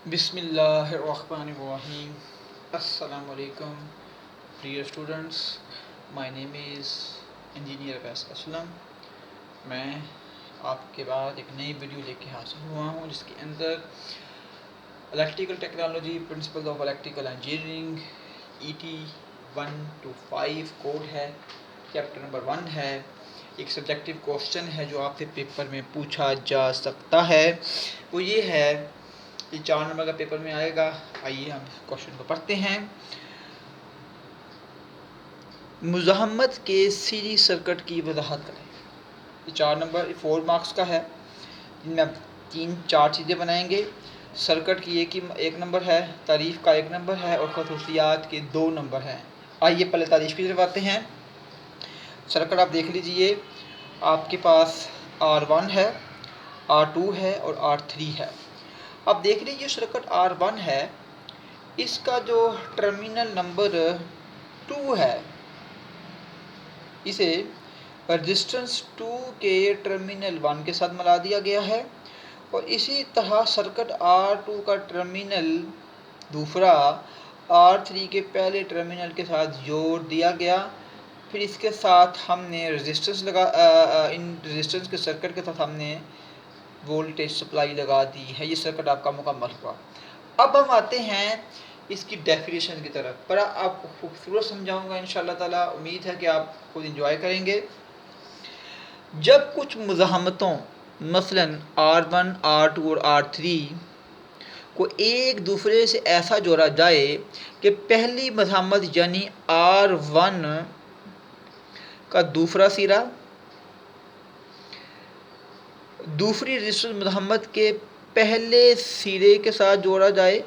Bismillahirrahmanirrahim. Assalamu alaikum, dear students. My name is engineer Faiz Aslam. मैं आपके बाद एक नई वीडियो लेके हाजिर हुआ हूँ जिसके अंदर electrical technology principle of electrical engineering ET 1 to 5 code है. चैप्टर नंबर 1 है. एक सब्जेक्टिव क्वेश्चन है जो आपसे पेपर में पूछा जा सकता है. वो ये है, ये 4 नंबर का पेपर में आएगा. आइए हम क्वेश्चन को पढ़ते हैं. मुज़ाहमत के सीरीज सर्किट की वजाहत करें. ये 4 नंबर 4 मार्क्स का है, जिनमें आप 3-4 चीज़ें बनाएंगे. सर्किट की एक नंबर है, तारीफ़ का 1 नंबर है और खसूसियात के 2 नंबर हैं. आइए पहले तारीफ़ की तरफ आते हैं. सर्किट आप देख लीजिए, आपके पास R1 है, R2 है और R3 है. अब देख लीजिए सर्किट R1 है, इसका जो टर्मिनल नंबर 2 है, इसे रेजिस्टेंस 2 के टर्मिनल 1 के साथ मिला दिया गया है. और इसी तरह सर्किट R2 का टर्मिनल दूसरा R3 के पहले टर्मिनल के साथ जोड़ दिया गया. फिर इसके साथ हमने रेजिस्टेंस इन रेजिस्टेंस के सर्किट के साथ हमने वोल्टेज सप्लाई लगा दी है. ये सर्किट आपका मुकम्मल हुआ. अब हम आते हैं इसकी डेफिनेशन की तरफ. पर आपको खूबसूरत समझाऊंगा इंशाल्लाह ताला. उम्मीद है कि आप खुद इंजॉय करेंगे. जब कुछ मुज़ाहमतों मसलन R1, R2 और R3 को एक दूसरे से ऐसा जोड़ा जाए कि पहली मुज़ाहमत यानी R1 का दूसरा सिरा दूसरी रेजिस्टेंस मुज़ाहमत के पहले सिरे के साथ जोड़ा जाए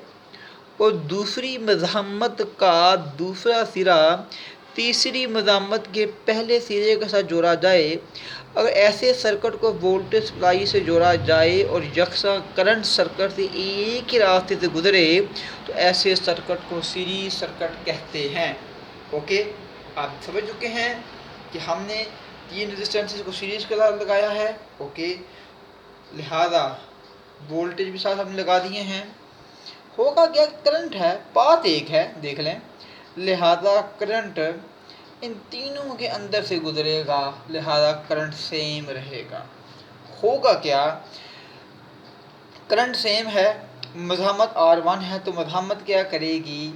और दूसरी मुज़ाहमत का दूसरा सिरा तीसरी मुज़ाहमत के पहले सिरे के साथ जोड़ा जाए. अगर ऐसे सर्किट को वोल्टेज सप्लाई से जोड़ा जाए और यकसा करंट सर्किट से एक ही रास्ते से गुजरे तो ऐसे सर्किट को सीरीज सर्किट कहते हैं. ओके, आप समझ चुके हैं कि हमने 3 रेजिस्टेंसेस को सीरीज के साथ लगाया है. ओके, लिहाजा वोल्टेज भी साथ हमने लगा दिए हैं. होगा क्या, करंट है, पाथ एक है, देख लें. लिहाजा करंट इन तीनों के अंदर से गुजरेगा, लिहाजा करंट सेम रहेगा. होगा क्या, करंट सेम है, मुज़ाहमत R1 है तो मुज़ाहमत क्या करेगी,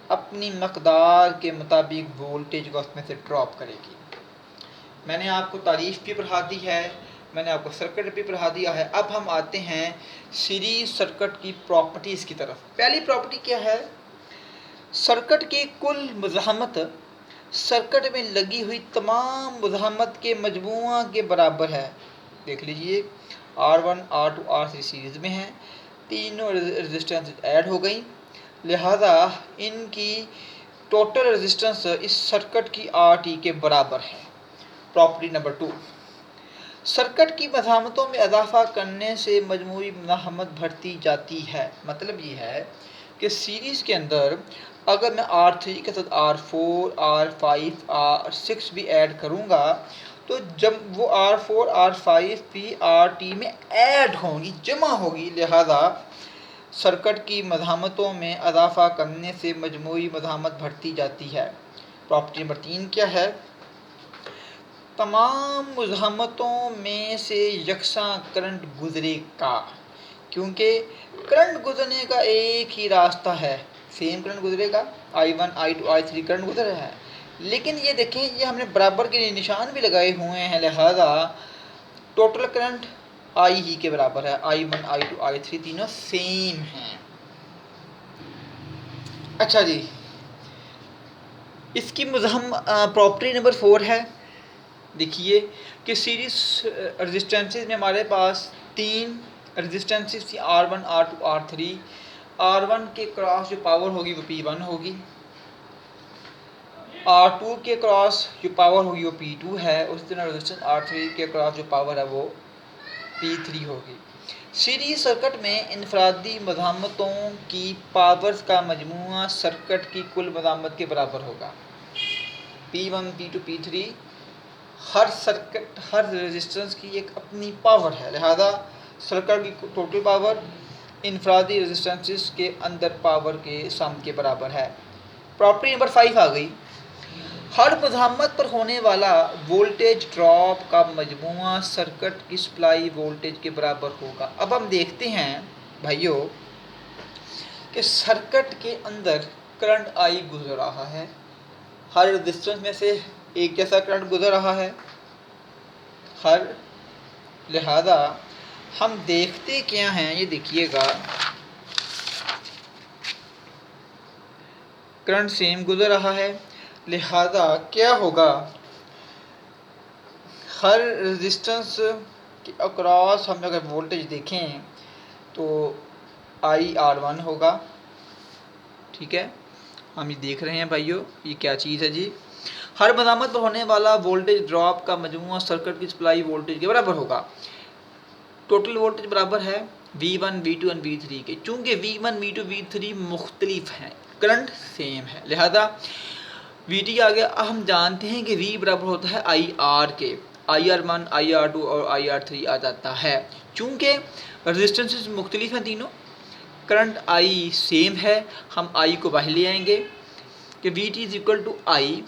अपनी मकदार के मुताबिक वोल्टेज को उसमें से ड्रॉप करेगी. मैंने आपको तारीफ़ भी पढ़ा दी है, मैंने आपको सर्किट भी पढ़ा दिया है. अब हम आते हैं सीरीज सर्किट की प्रॉपर्टीज़ की तरफ. पहली प्रॉपर्टी क्या है, सर्किट की कुल मुज़ाहमत सर्किट में लगी हुई तमाम मुज़ाहमत के मजमूआ के बराबर है. देख लीजिए, R1, R2, R3 सीरीज़ में हैं, तीनों रेजिस्टेंस ऐड हो गई, लिहाजा इनकी टोटल रेजिस्टेंस इस सर्किट की RT के बराबर है. प्रॉपर्टी नंबर 2, सर्किट की मज़ाहमतों में इजाफा करने से मजमूई मुज़ाहमत बढ़ती जाती है. मतलब ये है कि सीरीज़ के अंदर अगर मैं R3 के साथ R4, R5, R6 भी ऐड करूँगा तो जब वो R4, R5 भी RT में ऐड होंगी, जमा होगी, लिहाजा सर्किट की मज़ाहमतों में इजाफा करने से मजमूई मुज़ाहमत बढ़ती जाती है. प्रॉपर्टी नंबर 3 क्या है, तमाम मुज़ाहमतों में से यकसा करंट गुजरेगा. क्योंकि करंट गुजरने का एक ही रास्ता है, सेम करंट गुजरेगा. I1, I2, I3 करंट गुजर रहा है, लेकिन ये देखें, ये हमने बराबर के निशान भी लगाए हुए हैं, लिहाजा टोटल करंट I ही के बराबर है. I1, I2, I3 तीनों सेम हैं. अच्छा जी, इसकी प्रॉपर्टी नंबर 4 है. देखिए कि सीरीज रेजिस्टेंसेस में हमारे पास 3 रेजिस्टेंसेस थी, R1, R2, R3. R1 के क्रॉस जो पावर होगी वो P1 होगी, R2 के क्रॉस जो पावर होगी वो P2 है, उसी तरह रेजिस्टेंस R3 के क्रॉस जो पावर है वो P3 होगी. सीरीज सर्किट में इनफरादी मुज़ाहमतों की पावर्स का मजमूआ सर्किट की कुल मुज़ाहमत के बराबर होगा. P1, P2, P3 हर रेजिस्टेंस की एक अपनी पावर है, लिहाजा सर्किट की टोटल पावर इनफरादी रेजिस्टेंसेस के अंदर पावर के सम के बराबर है। प्रॉपर्टी नंबर 5 आ गई, हर मज़ाहमत पर होने वाला वोल्टेज ड्रॉप का मजमूआ सर्किट की सप्लाई वोल्टेज के बराबर होगा। अब हम देखते हैं भाइयों कि सर्किट के अंदर करंट आई गुजर रहा है, हर रेजिस्टेंस में से एक जैसा करंट गुजर रहा है, हर लिहाजा हम देखते क्या हैं, ये देखिएगा करंट सेम गुजर रहा है, लिहाजा क्या होगा, हर रेजिस्टेंस के अक्रॉस हम अगर वोल्टेज देखें तो IR1 होगा। ठीक है, हम ये देख रहे हैं भाइयों, ये क्या चीज़ है जी, हर मज़ाहमत पर होने वाला वोल्टेज ड्रॉप का मजमूआ सर्किट की सप्लाई वोल्टेज के बराबर होगा। टोटल वोल्टेज बराबर है V1 V2 और V3 के। चूँकि V1 V2 V3 मुख्तलिफ हैं, करंट सेम है, लिहाजा VT आ गया। हम जानते हैं कि V बराबर होता है IR के, IR1 IR2 और IR3 आ जाता है। चूँकि रजिस्टेंसेस मुख्तलिफ हैं तीनों, करंट I सेम है, हम I को बाहर ले आएंगे कि VT is equal to I,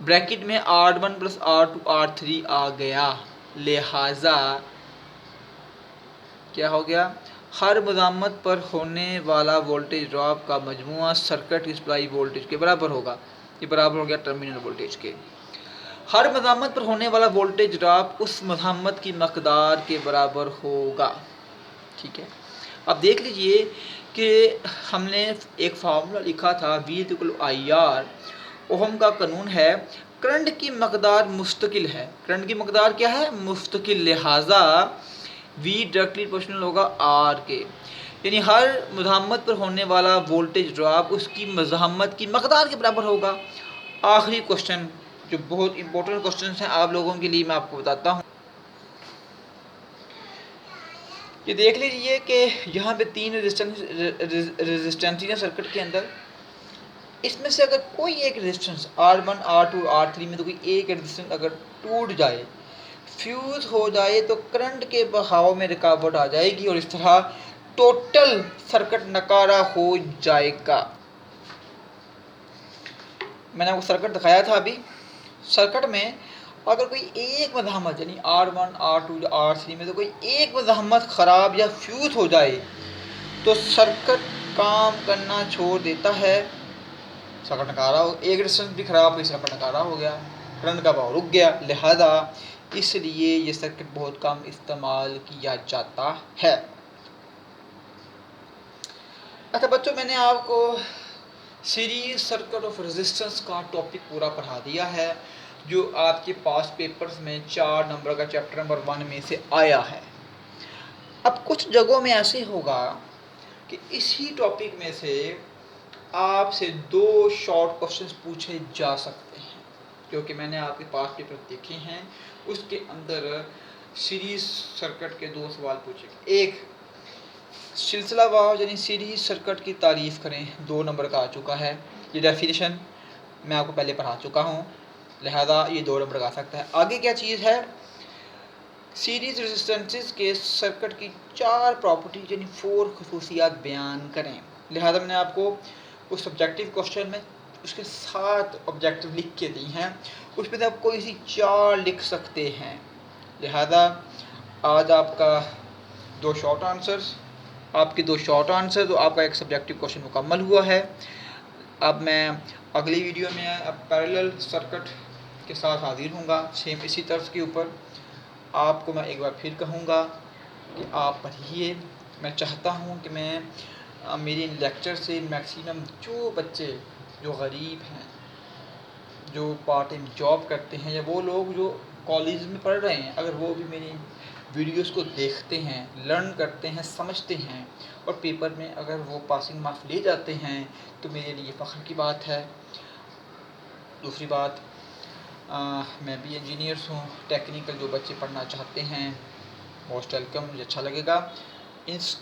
bracket में R1 प्लस R2 R3 आ गया, लिहाजा क्या हो गया, हर मज़ाहमत पर होने वाला वोल्टेज ड्रॉप का मजमूआ सर्किट की सप्लाई वोल्टेज के बराबर होगा। ये बराबर हो गया टर्मिनल वोल्टेज के। हर मज़ाहमत पर होने वाला वोल्टेज ड्रॉप उस मज़ाहमत की मकदार के बराबर होगा। ठीक है, अब देख लीजिए कि हमने एक फार्मूला लिखा था V=IR, ओहम का कानून है, करंट की मकदार मुस्तकिल है, करंट की मकदार क्या है, मुस्तकिल, लिहाजा V डायरेक्टली प्रोपोर्शनल होगा R के, यानी हर मज़ाहमत पर होने वाला वोल्टेज ड्रॉप उसकी मज़ाहमत की मकदार के बराबर होगा। आखिरी क्वेश्चन जो बहुत इंपॉर्टेंट क्वेश्चन हैं आप लोगों के लिए, मैं आपको बताता हूँ। ये देख लीजिए कि यहाँ पे 3 रेजिस्टेंस हैं सर्किट के अंदर, इसमें से अगर कोई एक रेजिस्टेंस R1 R2 R3 में तो कोई एक रेजिस्टेंस अगर टूट जाए, फ्यूज़ हो जाए, तो करंट के बहाव में रुकावट आ जाएगी और इस तरह टोटल सर्किट नकारा हो जाएगा। मैंने आपको सर्किट दिखाया था अभी, सर्किट में अगर कोई एक मज़ाहमत यानी R1 R2 R3 में तो कोई एक मज़ाहमत ख़राब या फ्यूज़ हो जाए तो सर्किट काम करना छोड़ देता है, सर्किट नकारा हो, एक रेजिस्टेंस भी ख़राब हुई, सर्किट नकारा हो गया, करंट का बहाव रुक गया, लिहाजा इसलिए ये सर्किट बहुत कम इस्तेमाल किया जाता है। अच्छा बच्चों, मैंने आपको सीरीज सर्किट ऑफ रेजिस्टेंस का टॉपिक पूरा पढ़ा दिया है, जो आपके पास पेपर्स में 4 नंबर का चैप्टर नंबर 1 में से आया है। अब कुछ जगहों में ऐसे होगा कि इसी टॉपिक में से आपसे 2 शॉर्ट क्वेश्चंस पूछे जा सकते हैं, क्योंकि मैंने आपके पास पेपर देखे हैं, उसके अंदर सीरीज सर्किट के 2 सवाल पूछे गए। एक सिलसिलावार यानी सीरीज सर्किट की तारीफ़ करें, 2 नंबर का आ चुका है, ये डेफिनेशन मैं आपको पहले पढ़ा चुका हूँ, लिहाजा ये 2 नंबर का आ सकता है। आगे क्या चीज़ है, सीरीज रेजिस्टेंसेस के सर्किट की 4 प्रॉपर्टी यानी 4 खसूसियात बयान करें। लिहाजा मैंने आपको उस सब्जेक्टिव क्वेश्चन में उसके 7 ऑब्जेक्टिव लिख के दी हैं, उसमें से आप कोई सी 4 लिख सकते हैं। लिहाजा आज आपका 2 शॉर्ट आंसर्स, आपके 2 शॉर्ट आंसर, तो आपका एक सब्जेक्टिव क्वेश्चन मुकम्मल हुआ है। अब मैं अगली वीडियो में अब पैरेलल सर्किट के साथ हाजिर हूँगा, सेम इसी तर्ज के ऊपर। आपको मैं एक बार फिर कहूँगा कि आप पढ़िए। मैं चाहता हूँ कि मैं मेरे लेक्चर से मैक्सिमम जो बच्चे जो गरीब हैं, जो पार्ट टाइम जॉब करते हैं, या वो लोग जो कॉलेज में पढ़ रहे हैं, अगर वो भी मेरी वीडियोस को देखते हैं, लर्न करते हैं, समझते हैं और पेपर में अगर वो पासिंग मार्क्स ले जाते हैं तो मेरे लिए फ़ख्र की बात है। दूसरी बात, मैं भी इंजीनियर्स हूँ, टेक्निकल जो बच्चे पढ़ना चाहते हैं मोस्ट वेलकम, मुझे अच्छा लगेगा। इस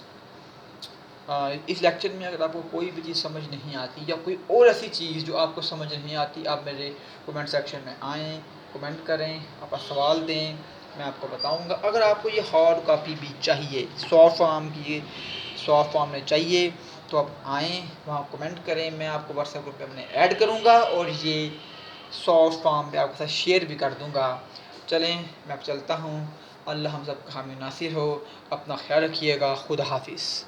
लेक्चर में अगर आपको कोई भी चीज़ समझ नहीं आती या कोई और ऐसी चीज़ जो आपको समझ नहीं आती, आप मेरे कमेंट सेक्शन में आएँ, कमेंट करें, आप सवाल दें, मैं आपको बताऊंगा। अगर आपको ये हार्ड कॉपी भी चाहिए, शॉर्ट फॉर्म की सॉफ्ट फॉर्म में चाहिए तो आप आएँ, वहाँ कमेंट करें, मैं आपको व्हाट्सएप ग्रुप पे अपने ऐड करूँगा और ये सॉफ्ट फॉर्म पे आपके साथ शेयर भी कर दूँगा। चलें मैं अब चलता हूँ। अल्लाह हम सब का हामी नासिर हो। अपना ख्याल रखिएगा। खुदा हाफिज़।